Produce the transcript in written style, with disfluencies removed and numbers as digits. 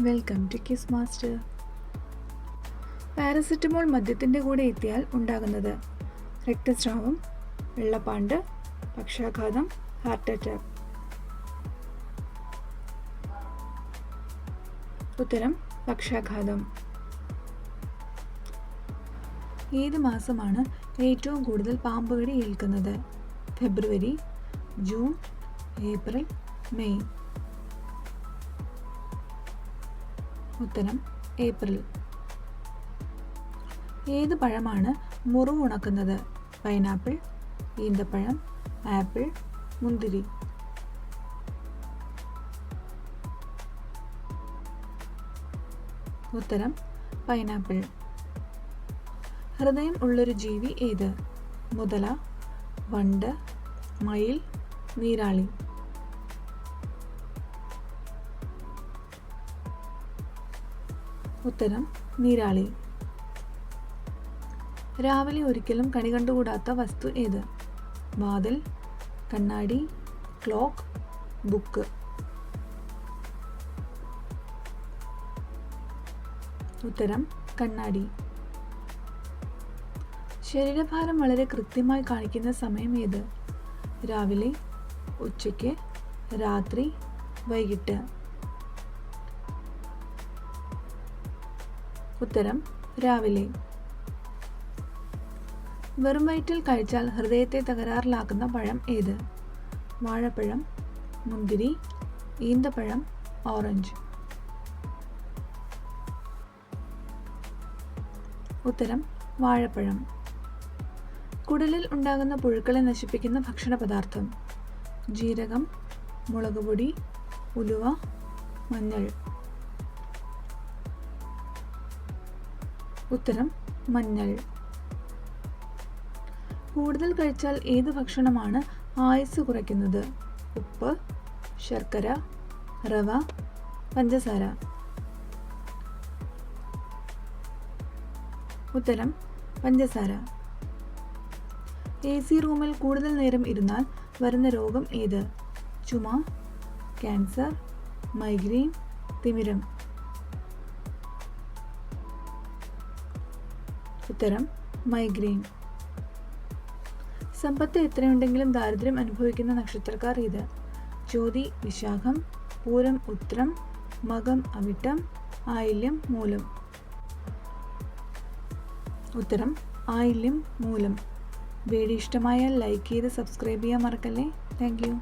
Welcome to quiz master. Paracetamol മദ്യത്തിൻ്റെ കൂടെ എത്തിയാൽ ഉണ്ടാകുന്നത് രക്തസ്രാവം, വെള്ളപ്പാണ്ട്, പക്ഷാഘാതം, ഹാർട്ട് അറ്റാക്ക്. ഉത്തരം പക്ഷാഘാതം. ഏത് മാസമാണ് ഏറ്റവും കൂടുതൽ പാമ്പുകടി ഏൽക്കുന്നത്? ഫെബ്രുവരി, ജൂൺ, ഏപ്രിൽ, മെയ്. ഉത്തരം ഏപ്രിൽ. ഏത് പഴമാണ് മുറിവ് ഉണക്കുന്നത്? പൈനാപ്പിൾ, ഈന്തപ്പഴം, ആപ്പിൾ, മുന്തിരി. ഉത്തരം പൈനാപ്പിൾ. ഹൃദയം ഉള്ളൊരു ജീവി ഏത്? മുതല, വണ്ട്, മയിൽ, നീരാളി. ഉത്തരം നീരാളി. രാവിലെ ഒരിക്കലും കണി കണ്ടുകൂടാത്ത വസ്തു ഏത്? വാതിൽ, കണ്ണാടി, ക്ലോക്ക്, ബുക്ക്. ഉത്തരം കണ്ണാടി. ശരീരഭാരം വളരെ കൃത്യമായി കാണിക്കുന്ന സമയം ഏത്? രാവിലെ, ഉച്ചയ്ക്ക്, രാത്രി, വൈകിട്ട്. ഉത്തരം രാവിലെ. വെറും വയറ്റിൽ കഴിച്ചാൽ ഹൃദയത്തെ തകരാറിലാക്കുന്ന പഴം ഏത്? വാഴപ്പഴം, മുന്തിരി, ഈന്തപ്പഴം, ഓറഞ്ച്. ഉത്തരം വാഴപ്പഴം. കുടലിൽ ഉണ്ടാകുന്ന പുഴുക്കളെ നശിപ്പിക്കുന്ന ഭക്ഷണ പദാർത്ഥം? ജീരകം, മുളകുപൊടി, ഉലുവ, മഞ്ഞൾ. ഉത്തരം മഞ്ഞൾ. കൂടുതൽ കഴിച്ചാൽ ഏത് ഭക്ഷണമാണ് ആയുസ് കുറയ്ക്കുന്നത്? ഉപ്പ്, ശർക്കര, റവ, പഞ്ചസാര. ഉത്തരം പഞ്ചസാര. AC റൂമിൽ കൂടുതൽ നേരം ഇരുന്നാൽ വരുന്ന രോഗം ഏത്? ചുമ, ക്യാൻസർ, മൈഗ്രെയിൻ, തിമിരം. ഉത്തരം മൈഗ്രെയിൻ. സമ്പത്ത് എത്രയുണ്ടെങ്കിലും ദാരിദ്ര്യം അനുഭവിക്കുന്ന നക്ഷത്രക്കാർ ഏത്? ചോതി, വിശാഖം, പൂരം, ഉത്രം, മകം, അവിട്ടം, ആയില്യം, മൂലം. ഉത്തരം ആയില്യം, മൂലം. വീഡിയോ ഇഷ്ടമായാൽ ലൈക്ക് ചെയ്ത് സബ്സ്ക്രൈബ് ചെയ്യാൻ മറക്കല്ലേ. Thank you.